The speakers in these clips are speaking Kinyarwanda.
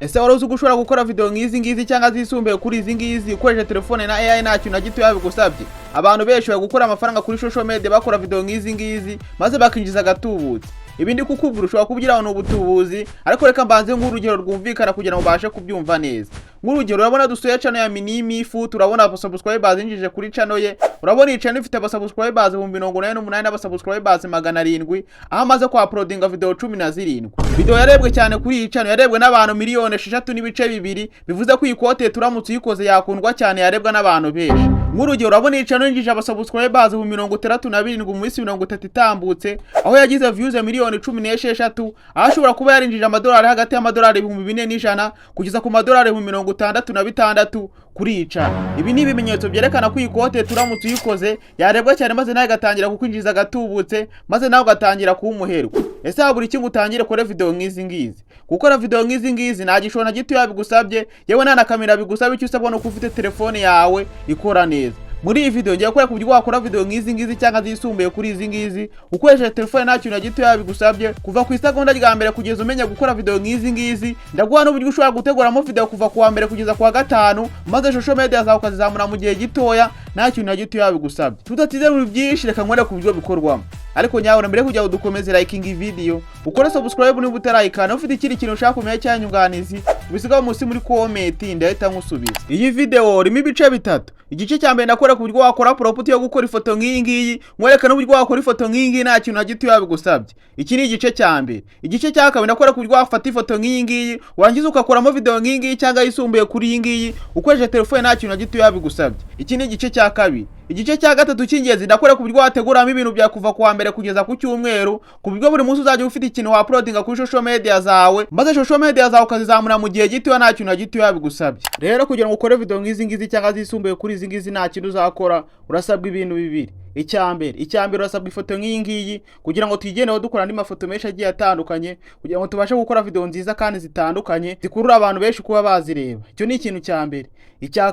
Ese wari uzi ko ushobora gukora video nk'izi ngizi cyangwa zisumbuye kuri izi ngizi ukoresheje telefone na AI nta kintu na gito yabigusabye? Abantu benshi bari gukora amafaranga kuri social media bakora video nk'izi ngizi maze bakinjiza agatubutse. Ibindi kukubwira ushobora kugira abantu ubutubuzi, ariko reka mbanze nk'urugero rwumvikana kugira ngo ubashe kubyumva neza. Nk'urugero urabona dusoya channel ya Minimi Fu, turabona subscribers injije kuri channel ye. Urabona iyi channel ifite subscribers 188 n'abasubscribers 700, aho amaze ku uploadinga video 17. Video yarebwe cyane kuri iyi channel, yarebwe n'abantu miliyoni 6.2, bivuze ko iyi quote turamutse uyikoze yakundwa cyane, yarebwa n'abantu benshi. Nk'urugero urabona iyi channel injije abasubscribers 67 mu minsi 30 itambutse, aho yagize views miliyoni 16, aho ashobora kuba yarinjije amadolari hagati y'amadolari 4,100 kugeza ku madolari 66 kuri iyi channel. Ibi ni ibimenyetso byerekana ko iyi quote turamutse uyikoze yarebwa cyane, maze nawe gatangira kukwinjiza agatubutse, maze nawe gatangira kuba umuherwe. Ese habura iki ngutangire kore video nk'izi ngizi? Gukora video nk'izi ngizi nta gishoro na gito yabigusabye, yewe nta na kamera bigusabye, icyo usabwa no kufite telefone yawe ikora neza. Muri iyi video ngiye kwereka uburyo wakora video nk'izi ngizi cyangwa zisumbuye kuri izi ngizi ukoresheje telefone nta kintu na gito yabigusabye, kuva ku isegonda rya mbere kugeza umenya gukora video nk'izi ngizi. Ndaguha n'uburyo ushobora guteguramo video kuva ku wa mbere kugeza ku wa gatanu, maze social media zawe ukazizamura mu gihe gitoya nta kintu na gito yabigusabye. Tudatize mu byinshi, reka nkore ku buryo bikorwamo. Ariko nyawe mbere kujya udukomeze liking video, ukore subscribe niba utarayikana, ufite ikindi kintu ushaka kumenya cyanyunganizi ubisigaho munsi muri comment ndahita nkusubiza. Iyi video irimo ibice bitatu. Igice cya mbere nakora ku buryo wakora property yo gukora ifoto nk'iyi ngiyi, mwereka n'uburyo wakora ifoto nk'iyi ngiyi nta kintu na gito yabigusabye. Iki ni igice cya mbere. Igice cya kabiri nakora ku buryo wafata ifoto nk'iyi ngiyi warangiza ukakoramo video nk'iyi ngiyi cyangwa yisumbuye kuri iyi ngiyi ukoresheje telefone nta kintu na gito yabigusabye. Iki ni igice cya kabiri. Igice cya gatatu cy'ingenzi ndakora ku buryo wateguramo ibintu bya kuva ku wa mbere kugeza ku cyumweru, ku buryo buri munsi uzajya ufite ikintu wa uploadinga kuri social media zawe, maze social media zawe ukazizamura mu gihe gito nta kintu na gito yabigusabye. Rero kugira ngo ukore video nk'izi ngizi cyangwa zisumbuye kuri izi ngizi nta kintu uzakora, urasabwa ibintu bibiri. Icyambere urasabwa ifoto nk'iyi ngiyi kugira ngo tuyigeneho dukora andi mafoto menshi agiye atandukanye, kugira ngo tubashe gukora video nziza kandi zitandukanye zikurura abantu benshi kuba bazireba. Icyo ni ikintu cya mbere. Icya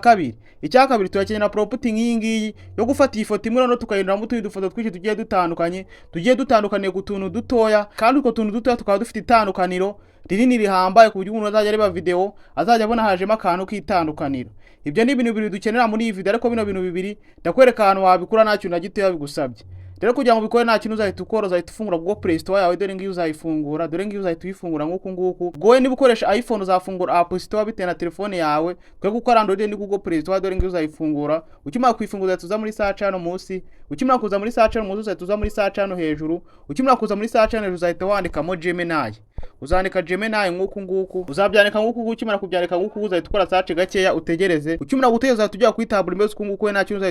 kabiri turakenera property nk'iyi ngiyi yo gufata iyi foto imwe noneho tukayinduramo utundi dufoto twinshi tugiye dutandukaniye ku tuntu dutoya, kandi utwo tuntu dutoya tukaba dufite itandukaniro rinini rihambaye ku buryo umuntu azajya areba video azajya abona hajemo akantu k'itandukaniro. Ibyo ni ibintu bibiri dukenera muri iyi video, ariko bino bintu bibiri ndakwereka ahantu wabikura nta kintu na gito yabigusabye. Rero kugira ngo ubikore nta kintu uzahita ukora, uzahita ufungura Google Play Store yawe, dore ngiyo uzayifungura, dore ngiyo uzahita uyifungura nk'uku nguku. Gowe niba ukoresha iPhone uzafungura App Store bitewe na telefone yawe, kwe gukora Android ni Google Play Store, dore ngiyo uzayifungura. Ukimara kwifunguza uzahita uza muri search hano munsi, ukimara kuza muri search hano munsi uzahita uza muri search hano hejuru, ukimara kuza muri search hano hejuru uzahita wandikamo Gemini. Uzandika Gemini nk'uku nguku, uzabyandika nk'uku nguku, ukimara kubyandika nk'uku uzahita ukora search gakeya utegereze. Ukimara gutegereza tujya ku tablet imeze uku nguku, nta kintu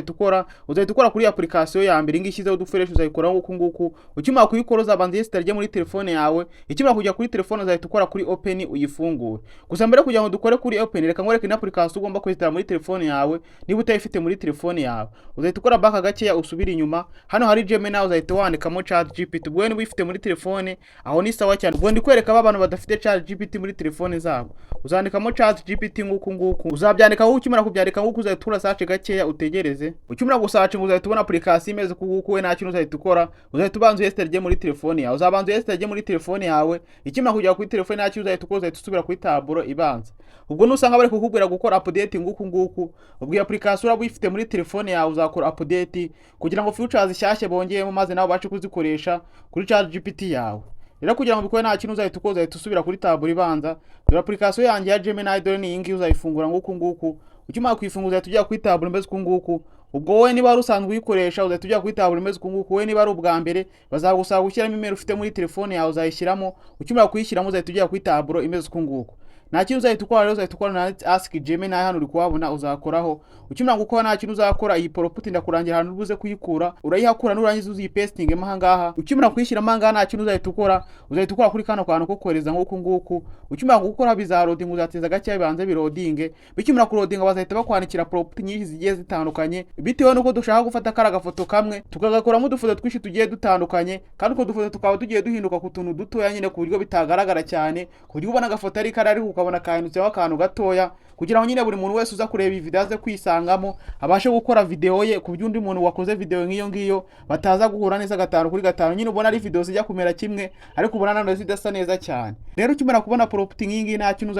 uzahita ukora kuri application ya mbere ngishyizeho dufresh uzayikora nk'uku nguku. Ukimara kuyikora uzabanza yestarye muri telefone yawe, ikimara kujya kuri telefone uzahita ukora kuri open uyifungure. Gusa mbere kugira ngo dukore kuri open, reka nkwereke na application ugomba kuyitara muri telefone yawe niba utayifite muri telefone yawe. Uzahita ukora back gakeya usubira inyuma, hano hari Gemini uzahita wandikamo ChatGPT. Ubwo niba uyifite muri telefone aho ni sawa cyane. Ubwo ndikwereka abantu badafite ChatGPT muri telefone zabo, uzandikamo ChatGPT nk'uku nguku, uzabyandika aho ukimara kubyandika nk'uku uzahita ukora search gakeya utegereze. Ukimara gusearch uzahita ubona application imeze uku nguku, we nta kintu uzahita ukora, uzahita ubanza yestarye muri telefone yawe. Uzabanza yestarye muri telefone yawe, ikimara kujya kuri telefone nta kintu uzahita ukora, uzahita usubira kuri taburo ibanza. Ubwo nusanga bari kukubwira gukora update nguku nguku, ubwo application uraba uyifite muri telefone yawe uzakora update kugira ngo features zishyashye bongeyemo maze nawe ubashe kuzikoresha kuri ChatGPT yawe. Rero kugira ngo bikore nta kintu uzahita ukoza, uzahita usubira kuri taburo ibanza, dore application yanjye ya Gemini, dore ni iyi ngiyi uzayifungura nk'uku nguku. Ukimara kuyifunguza uzahita ujya kuri taburo imeze uku nguku. Ubwo wowe niba usanzwe uyikoresha uzahita ujya kuri taburo imeze uku nguku. Wowe niba ari ubwa mbere bazagusaba gushyiramo email ufite muri telefone yawe uzayishyiramo, ukimara kuyishyiramo uzahita ujya kuri taburo imeze uku nguku. Nta kintu uzahita ukora, rero uzahita ukora na Ask Gemini hano uri kuhabona uzakoraho. Ukimara gukora nta kintu uzakora, iyi property ndakurangira ahantu ubuze kuyikura, urayihakura nurangiza uziyipestinge mahangaha. Ukimara kuyishyira mahangaha nta kintu uzahita ukora kuri kano kantu ko kohereza nk'uku nguku. Ukimara gukora bizarodinga, uzateza gakeya bibanze birodinge, bikimara kurodinga bazahita bakwandikira property nyinshi zigiye zitandukanye bitewe nuko dushaka gufata kara gafoto kamwe tukagakoramo udufoto twinshi tugiye dutandukanye, kandi utwo dufoto tukaba tugiye duhinduka ku tuntu dutoya nyine ku buryo bitagaragara cyane, ku buryo ubona agafoto ari karari ukabona kahindutseho akantu gatoya, kugira ngo nyine buri muntu wese uza kureba iyi video aze kwisangamo abashe gukora video ye ku buryo undi muntu wakoze video nk'iyo ngiyo bataza guhura neza 5x5 nyine ubona ari video zijya kumera kimwe ariko ubona nano zidasa neza cyane. Rero ukimara kubona property nk'ingi nta kintu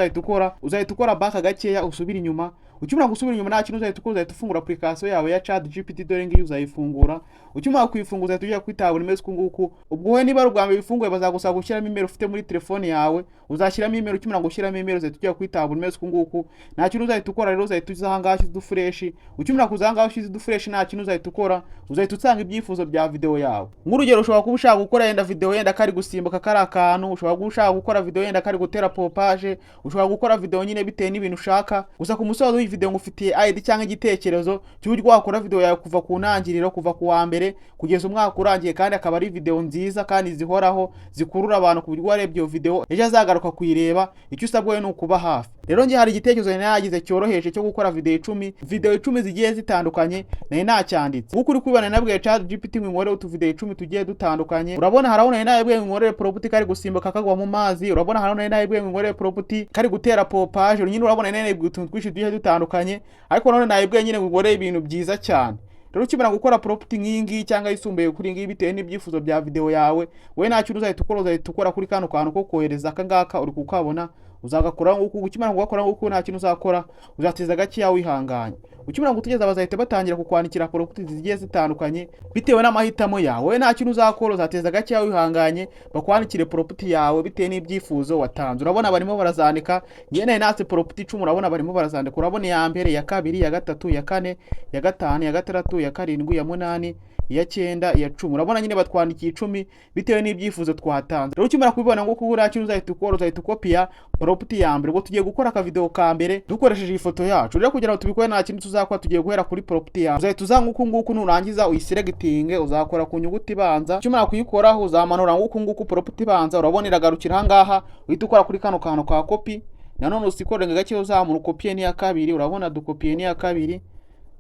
uzahita ukora back gakeya usubira inyuma. Ukimara gusubira inyuma nta kintu uzahita ufungura application yawe ya ChatGPT dore ngiyo uzayifungura. Ukimara kuyifunguza tujya kwitabura imeze kunguku. Ubwo we niba rugambye bifunguye bazagusaba gushyiramo email ufite muri telefone yawe, uzashyiramo email. Ukimara gushyiramo email uzahita tujya kwitabura imeze kunguku. Nta kintu uzahita ukora rero uzahita uzahanga du fresh. Ukimara kuzanga ushize du fresh nta kintu uzahita ukora, uzahita usanga ibyifuzo bya video yawe. Nk'urugero ushobora kuba ushaka gukora yenda video yenda kari gusimbuka kari akantu, ushobora kuba ushaka gukora video yenda kari gutera popage, ushobora gukora video nyine bitewe n'ibintu ushaka. Gusa ku musozo w'iyi video ngufitiye ID cyangwa igitekerezo cy'uburyo wakora video yawe kuva ku ntangiriro, kuva ku wa mbere kugeza umwaka urangiye, kandi akaba ari video nziza kandi zihoraho zikurura abantu ku buryo warebye iyo video ejo azagaruka kuyireba. Icyo usabwe ni ukuba hafi. Rero ngiye hari igitekerezo naragize cyoroheje cyo gukora video 10 zigiye zitandukanye naye nacyanditse. Nkuko uri kubibona nabwiye ChatGPT ngwore utu video 10 tugiye dutandukanye. Urabona harabona nabwiye ngwore property kari gusimbuka kagwa mu mazi, urabona harabona nabwiye ngwore property kari gutera popage, nyine urabona nabwiye utuntu twishi tugiye dutandukanye, ariko none nabwiye nyine ngwore ibintu byiza cyane. Rero ukimara gukora property nk'ingi cyangwa isumbuye kuri ngi bitewe n'ibyifuzo bya video yawe, we nta kintu uzahita ukora kuri kano kantu ko kohereza akangaka uri kukabona uzagakora nguko. Ukimara gukora nguko nta kintu uzakora, uzateza gake yawe wihanganye. Ukimara gutegeza bazahita batangira kukwandikira property zigiye zitandukanye bitewe n'amahitamo yawe. We nta kintu uzakora, uzateza gake yawe wihanganye bakwandikire property yawe bitewe n'ibyifuzo watanze. Urabona barimo barazandika ngene natse property 10, urabona barimo barazandika. Urabona ya mbere, ya kabiri, ya gatatu, ya kane, ya gatanu, ya gatandatu, ya karindwi, ya munani, ya 9, ya 10. Urabona nyine batwandikiye 10 bitewe n'ibyifuzo twatanze. Rero ukimara kubibona ngo kubura kintu uzahita ukora, uzahita ukopia property ya mbere. Ubwo tugiye gukora ka video ka mbere dukoresheje ifoto yacu. Rero kugira ngo tubikore nta kintu tuzakora, tugiye guhera kuri property ya. Uzahita uzanga nguku nurangiza uyiselecting, uzakora ku nyuguti ibanza. Ukimara kuyikoraho uzamanura nguku property ibanza. Urabona iragarukira hangaha, uhita ukora kuri kano kantu ka copy. Nanone usikorenge gake uzamura copy ni ya kabiri. Urabona dukopie ni ya kabiri,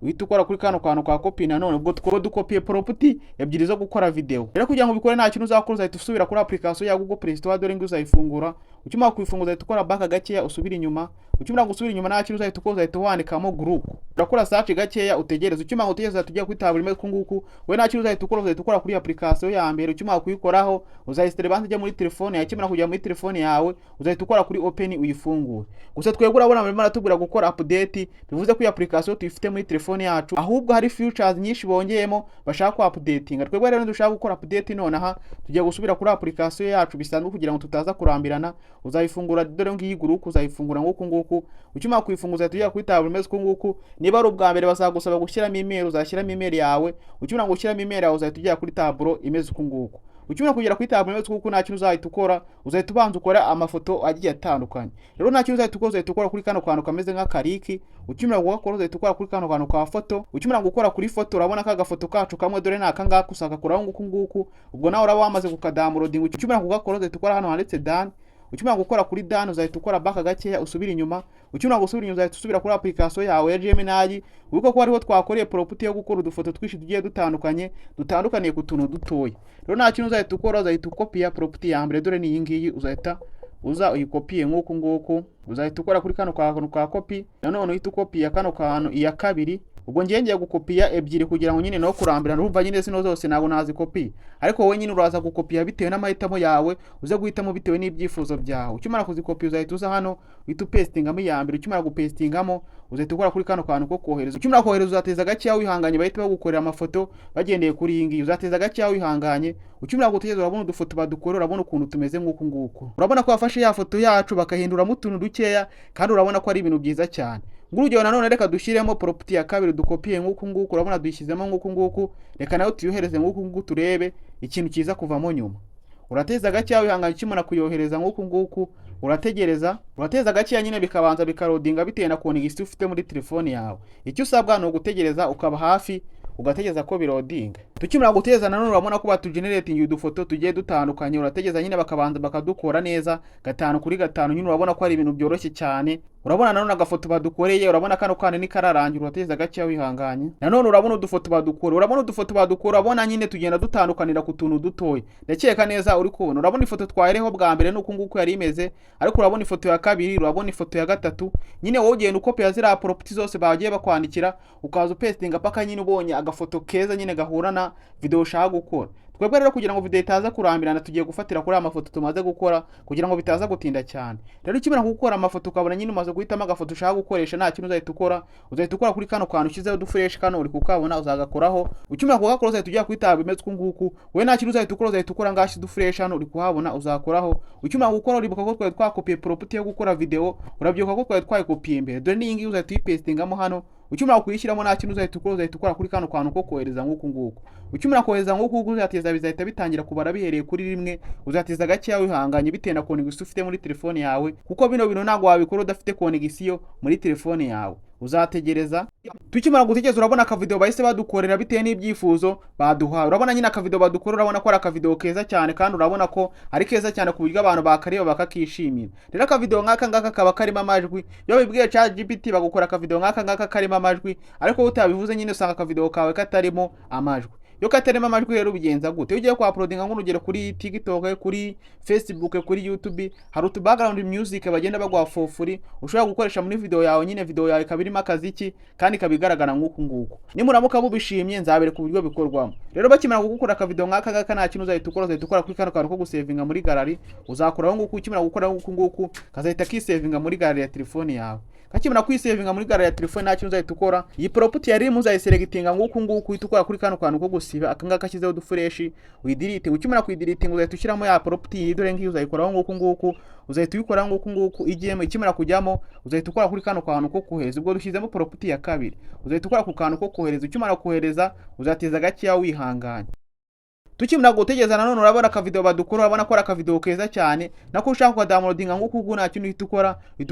uhita ukora kuri kano kantu ka copy. Nanone ubwo dukopie property ebyiri zo gukora video. Rero kugira ngo ubikore nta kintu uzakora, uzahita usubira kuri application ya Google Play Store dore ngo uzayifungura. Ukimara kuyifunguza uhita ukora back gakeya usubira inyuma. Ukimara gusubira inyuma nta kintu uzahita ukora, uzahita wandikamo group. Urakora search gakeya utegereza. Ukimara gutegereza tujya kwitabura imeze kunguku. We nta kintu uzahita ukora kuri application ya mbere. Ukimara kuyikoraho uzahita banze ujya muri telefone yawe. Ukimara kujya muri telefone yawe uzahita ukora kuri open uyifungure. Gusa twebwe urabona barimo baratubwira gukora update, bivuze ko iyi application tuyifite muri telefone yacu, ahubwo hari features nyinshi bongeyemo bashaka ku updating. Twebwe rero dushaka gukora update nonaha tugiye gusubira kuri application yacu bisanzwe kugira ngo tutaza kurambirana. Uzayifungura dore ngiyi group, uzayifungura nguku. Ukimara kuyifunguza tujya kwitabura imeze kunguku. Niba ari ubwa mbere bazagusaba gushyiramo email, uzashyiramo email yawe. Ukimara gushyiramo email yawe uzahita ujya kuri tableau imeze kunguku. Ukimara kugera kuri tableau imeze kunguku nta kintu uzahita ukora, uzahita ubanza ukora amafoto agiye atandukanye. Rero nta kintu uzahita ukora kuri kano kantu kameze nk'akariki. Ukimara gukora uzahita ukora kuri kano kantu ka foto. Ukimara gukora kuri foto urabona ka gafoto kacu kamwe dore naka ngaka usagakora nguku. Ubwo nawe uraba wamaze kukadownloading. Ukimara kugakora uzahita ukora hano handitse done. Ukimara gukora kuri done uzahita ukora back gakeya usubira inyuma. Ukimara gusubira inyuma uzahita usubira kuri application yawe ya Gemini. Ubwo ko hariho twakoreye property yo gukora udufoto twishi tugiye dutandukaniye ku tuntu dutoya. Rero nta kintu uzahita ukora, uzahita ukopia property ya mbere dore ni iyi ngiyi, uzahita uyikopie nguku. Uzahita ukora kuri kano kantu ka copy. Nanone uhita ukopia kano kantu iya kabiri. Ubwo ngiye gukopia ebyiri kugira ngo nyine no kurambirana. Urumva nyine sino zose nago nazi copy, ariko wowe nyine uraza gukopia bitewe n'amahitamo yawe, uze guhitamo bitewe n'ibyifuzo byawe. Ukimara kuzikopia uzahita uza hano uhita pastingamo iya mbere. Ukimara gupastingamo uzahita ukora kuri kano kantu ko kohereza. Ukimara kohereza uzateza gake yawe wihanganye, bahita bagukorera amafoto bagendeye kuri iyi ngiyi. Uzateza gake yawe wihanganye. Ukimara gutegeza urabona udufoto badukorera, urabona ukuntu tumeze nguku. Urabona ko bafashe ya foto yacu bakahinduramo utuntu dukeya, kandi urabona ko ari ibintu byiza cyane. Ngurugyo nanone reka dushyiremo property ya kabiri dukopie nguku. Urabona dushyizemo nguku. Reka nayo tuyohereze nguku turebe ikintu kiza kuvamo nyuma. Urateza gake yawe wihanganye. Ukimara kuyohereza nguku urategereza. Urateza gake nyine bikabanza bikarodinga bitewe na konegisi ufite muri telefone yawe. Icyo usabwa no gutegereza ukaba hafi ugategeza ko birodinga. Tukimara gutegeza nanone urabona ko batugenerating udufoto tugiye dutandukanye. Urategeza nyine bakabanza bakadukora neza 5x5. Nyine urabona ko ari ibintu byoroshye cyane. urabona nanone agafoto badukoreye, urabona kano kana ni kararangira, urateza gake wihanganye. Nanone urabona udufoto badukora, urabona udufoto badukora, urabona nyine tugenda dutandukanira ku tuntu dutoya. Ndakeka neza uri kubona, urabona ifoto twahereho bwa mbere nuko nguko yari imeze, ariko urabona ifoto ya kabiri, urabona ifoto ya gatatu. Nyine wowe ugenda ukopia zira property zose bagiye bakwandikira, ukaza pastinga paka nyine ubonye agafoto keza nyine gahura na video ushaka gukora. Twebwe rero kugira ngo video itaza kurambirana tugiye gufatira kuri amafoto tumaze gukora kugira ngo bitaza gutinda cyane. Rero ikimara gukora amafoto ukabona nyine umaze guhitamo agafoto ushaka gukoresha, nta kintu uzahita ukora kuri kano kantu ushyizeho dufresh kano uri kukabona uzagakoraho. Ukimara kugakora uzahita ujya kwitaba bimeze nguku, we nta kintu uzahita ukora ngashi dufresh hano uri kuhabona uzakoraho. Ukimara gukora uribuka ko twari twakopiye property yo gukora video, urabyoka ko twari twayikopiye imbere. Dore ni ingi uzahita uyipastingamo hano. Ukimara kuyishyiramo nta kintu uzahita ukora kuri kano kantu ko kohereza nguku. Ukimara kohereza nguku uzateza bizahita bitangira kubara bihereye kuri rimwe, uzateza gake yawe wihanganye bitewe na connection ufite muri telefone yawe, kuko bino ntago wabikora udafite connection muri telefone yawe. Uzategereza. Tukimara gutegereza urabona aka video bahise badukorera bitewe n'ibyifuzo baduha. Urabona nyine aka video badukora, urabona ko ari aka video keza cyane, kandi urabona ko ari keza cyane ku buryo abantu bakareba bakakishimira. Rero aka video nk'aka ngaka kaba karimo amajwi, iyo bibwiye ChatGPT bagukora aka video nk'aka ngaka karimo amajwi, ariko utabivuze nyine usanga aka video kawe katarimo amajwi. Yo katarema amajwi rero bigenza gute? Ugiye kwa uploadinga nk'urugero kuri TikTok, kuri Facebook, kuri YouTube, hari utu background music bagenda bagwa for free ushobora gukoresha muri video yawe, nyine video yawe kabirimo akaziki kandi kabigaragara nguku. Nimuramuka mubishimye nzabereka uburyo bikorwamo. Rero bakimara gukora aka video nk'aka ngaka nta kintu uzahita ukora kuri kano kantu ko gusavinga muri gallery, uzakoraho nguku. Ukimara gukora nguku kazahita kisavinga muri gallery ya telefone yawe. Kakimara kwisavinga muri gallery ya telefone nta kintu uzahita ukora. Iyi property yari muzayiselectinga nguku uhita ukora kuri kano kantu ko gusiba akanga kashyizeho dufresh uyidelete. Ukimara kuyidelete uzahita ushyiramo ya property dore ngiyo uzayikoraho nguku, uzahita uyikora nguku igiyemo. Ikimara kujyamo uzahita ukora kuri kano kantu ko kohereza, ubwo dushyizemo property ya kabiri uzahita ukora ku kantu ko kohereza. Ukimara kohereza uzateza gake yawe wihanganye. Tukimara gutegereza nanone urabona aka video badukora, urabona ko ari aka video keza cyane, nako ushaka kwa downloadinga nguku nta kintu uhita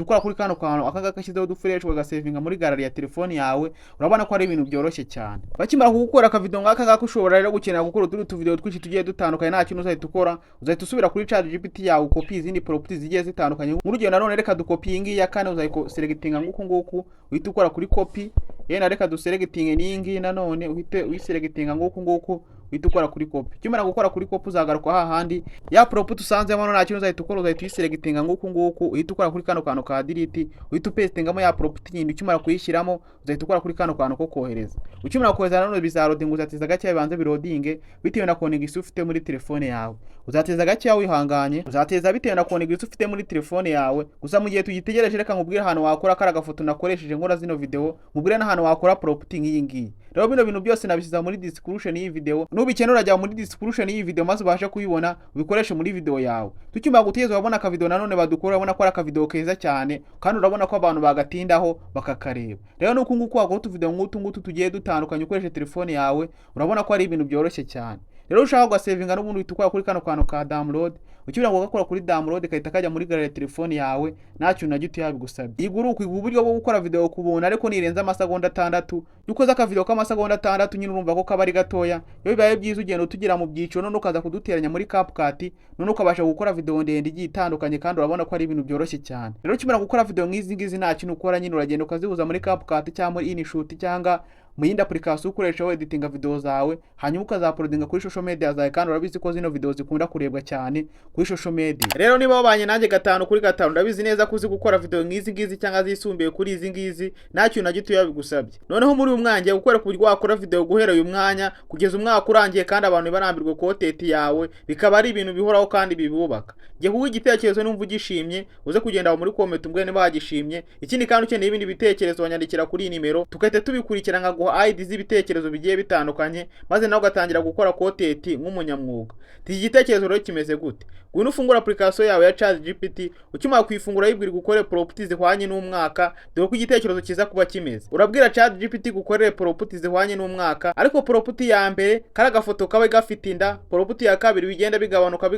ukora kuri kano kantu akanga kashyizeho dufresh ugasavinga muri gallery ya telefone yawe. Urabona ko ari ibintu byoroshye cyane. Bakimara gukora aka video nk'aka ngaka ushobora rero gukenera gukora utu video twinshi tugiye dutandukanye, nta kintu uzahita ukora, uzahita usubira kuri ChatGPT yawe ukopi izindi properties zigiye zitandukanye. Nk'urugero nanone reka dukopingi ya kane uzahita selectinga nguku uhita ukora kuri copy, yena reka duselectinge n'ingi nanone uhite uyiselectinga nguku uhita ukora kuri copy. Ukimara gukora kuri copy uzagaruka hahandi ya property usanzemo nta kintu uzahita ukora, uzahita uyiselectinga nguku uhita ukora kuri kano kantu ka delete, uhita pastingamo ya property nyindi. Ukimara kuyishyiramo uzahita ukora kuri kano kantu ko kohereza. Ukimara kohereza nanone bizarodinga, uzateza gake bibanze birodinge bitewe na connection ufite muri telefone yawe. Uzateza gake yawe wihanganye, uzateza bitewe na connection ufite muri telefone yawe. Gusa mu gihe tugitegereje reka nkubwire ahantu wakora kara gafoto nakoresheje nkora zino video, nkubwire n'ahantu wakora property nk'iyi ngiyi. Rero bino bintu byose nabishyize muri description y'iyi video, nubikenera urajya muri description y'iyi video maze ubashe kuyibona ubikoreshe muri video yawe. Tukimara gutegereza urabona aka video nanone badukora, urabona ko ari aka video keza cyane, kandi urabona ko abantu bagatindaho bakakareba. Rero nuko nguko wakora utu video ngutu tugiye dutandukanye ukoresha telefone yawe, urabona ko ari ibintu byoroshye cyane. Rero ushaka gusavinga n'ubundi uhita ukora kuri kano kantu ka download. Ukibira ngo gakora kuri download kahita kajya muri gallery ya telefone yawe, nta kintu na gito yabigusabye. Iguruka uburyo bwo gukora video kubona, ariko nirenza amasegonda 6 yuko zaka video k'amasegonda 6 nyine urumva ko kabari gatoya. Iyo bibaye byiza ugenda utugira mu byiciro none ukaza kuduteranya muri CapCut, none ukabasha gukora video ndende igiye itandukanye, kandi urabona ko ari ibintu byoroshye cyane. Rero ukimara gukora video nk'izi nta kintu ukora, nyine uragenda ukazihuza muri CapCut cyangwa muri InShot cyangwa mu yindi application ukoresha editinga video zawe, hanyuma ukazaploadinga kuri social media zawe, kandi urabizi ko zino video zikunda kurebwa cyane kuri social media. Rero niba wabanye nanjye 5 kuri 5 ndabizi neza kuzi gukora video nk'izi cyangwa zisumbuye kuri izi ngizi, nta kintu na gito yabigusabye. Noneho muri uyu mwanya gukora ku buryo wakora video guhera uyu mwanya kugeza umwaka urangiye, kandi abantu barambirwa content yawe, bikaba ari ibintu bihoraho kandi bibubaka. Ngiye kuguha igitekerezo numva ugishimye, uze kugenda muri comment umbwe niba wagishimye. Ikindi kandi ukeneye ibindi bitekerezo wanyandikira kuri nimero tukahita tubikurikirana guha ID z'ibitekerezo bigiye bitandukanye, maze nawe ugatangira gukora content nk'umunyamwuga. Iki gitekerezo rero kimeze gute? Ngwino ufungura application yawe ya ChatGPT, ukimara kuyifungura yibwira gukore properties zihwanye n'umwaka, dore ko igitekerezo kiza kuba kimeze. Urabwira ChatGPT gukorera properties zihwanye n'umwaka, ariko property ya mbere kara gafoto kabe gafite inda, property ya kabiri bigenda bigabanuka,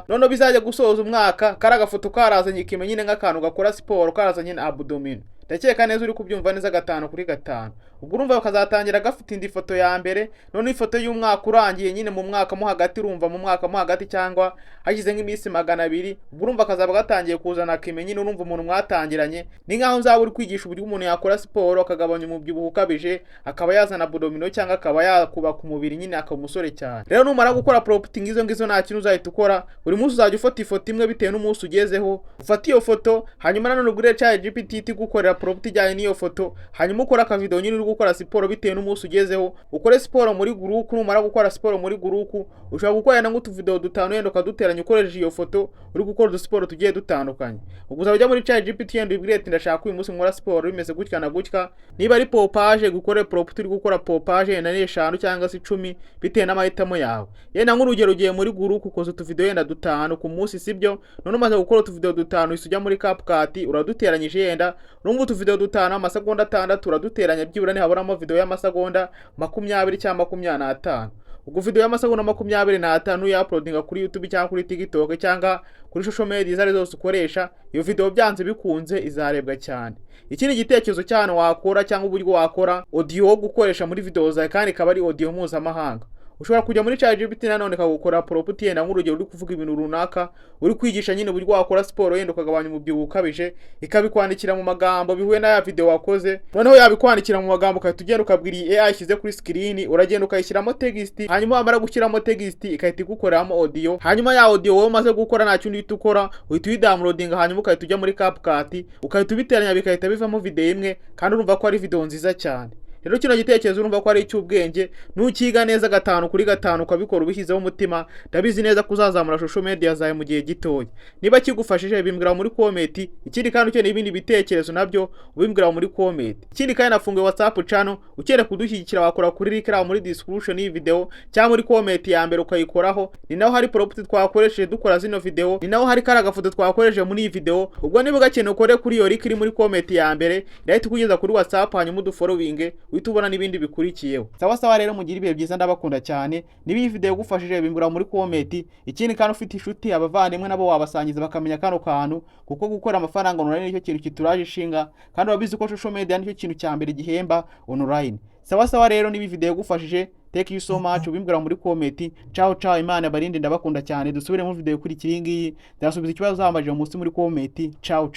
none bizaje gusoza umwaka kara gafoto karazanye kimenyine nk'akantu gakora siporo, karazanye na abdomen. Ndakeka neza uri kubyumva neza 5 kuri 5. ubwo urumva bakazatangira gafite indi foto ya mbere, none ifoto y'umwaka urangiye nyine mu mwaka mo hagati, urumva mu mwaka mo hagati cyangwa hashize nk'iminsi 200, ubwo urumva kazaba gatangiye kuzana kime nyine, urumva umuntu mwatangiranye ni nkaho uzaba uri kwigisha uburyo umuntu yakora siporo akagabanya umubyibuho ukabije, akaba yazana abdomino cyangwa akaba yakubaka umubiri nyine akaba umusore cyane. Rero numara gukora prompting izo ngizo nta kintu uzahita ukora, buri munsi uzajya ufata ifoto imwe bitewe n'umunsi ugezeho, ufata iyo foto hanyuma nanone ugure ChatGPT gukorera prompt ijyanye n'iyo foto, hanyuma ukora aka video nyine uri gukora siporo bitewe n'umunsi ugezeho, ukore siporo muri group. Numara gukora siporo muri group ushobora gukora na ngutu video dutanu yenda ukaduteranya ukoresheje iyo foto uri gukora udusiporo tugiye dutandukanye. Ubwo uzajya muri ChatGPT yenda ubwire ati ndashaka uyu munsi nkora siporo bimeze gutya na gutya, niba ari popage gukore prompt uri gukora popage yenda ni 5 cyangwa se 10 bitewe n'amahitamo yawe. Yenda nk'urugero ugiye muri group ukoze utu video yenda dutanu ku munsi, sibyo? None umaze gukora utu video dutanu isujya muri CapCut uraduteranyije, yenda urumva utu video dutanu amasegonda 6 uraduteranya byibura ni haburamo video y'amasegonda 20 cyangwa 25. ubwo video y'amasegonda 25 ya uploadinga kuri YouTube cyangwa kuri TikTok cyangwa kuri social media zari zose ukoresha, iyo video byanze bikunze izarebwa cyane. Ikindi gitekerezo cyane wakora cyangwa uburyo wakora audio wo gukoresha muri video zawe kandi ikaba ari audio mpuzamahanga, ushobora kujya muri ChatGPT nanone kagukora prompt yenda nk'urugero uri kuvuga ibintu runaka, uri kwigisha nyine uburyo wakora siporo yenda ukagabanya umubyibuho ukabije, ikabikwandikira mu magambo bihuye na ya video wakoze. Noneho yabikwandikira mu magambo ukahita ugenda ukabwira AI ishyize kuri screen, uragenda ukayishyiramo text, hanyuma wamara gushyiramo text ikahita igukoreramo audio, hanyuma ya audio wowe umaze gukora nta kindi uhita ukora, uhita uyidownloadinga hanyuma ukahita ujya muri CapCut ukahita ubiteranya bikahita bivamo video imwe, kandi urumva ko ari video nziza cyane. Rero kino gitekerezo urumva ko ari icy'ubwenge, nukiga neza 5 kuri 5 ukabikora ubishyizeho umutima, ndabizi neza kuzazamura social media zawe mu gihe gitoya. Niba kigufashije bimbwira muri comment, ikindi kandi ukeneye ibindi bitekerezo nabyo ubimbwira muri comment. Ikindi kandi nafunguye WhatsApp channel, ukeneye kudushyigikira wakora kuri link ra muri description y'iyi video cyangwa muri comment ya mbere ukayikoraho, ni naho hari prompt twakoresheje dukora zino video, ni naho hari kara gafoto twakoresheje muri iyi video. Ubwo niba gakeneye ukore kuri iyo link iri muri comment ya mbere, irahita kugeza kuri WhatsApp hanyuma udufollowing uhita ubona n'ibindi bikurikiyeho. Sawa rero mugira ibihe byiza, ndabakunda cyane. Niba iyi video yagufashije bimbura muri comment. Ikindi kandi ufite inshuti abavandimwe nabo wabasangiza bakamenya kano kantu, kuko gukora amafaranga online nicyo kintu kituraje ishinga, kandi wabizi ko social media nicyo kintu cya mbere gihemba online. Sawa rero niba iyi video yagufashije, thank you so much, ubimbwira muri comment. Ciao, Imana abarinde, ndabakunda cyane. Dusubire mu video kuri kiringi, ndasubiza ikibazo zambaje munsi muri comment. Ciao.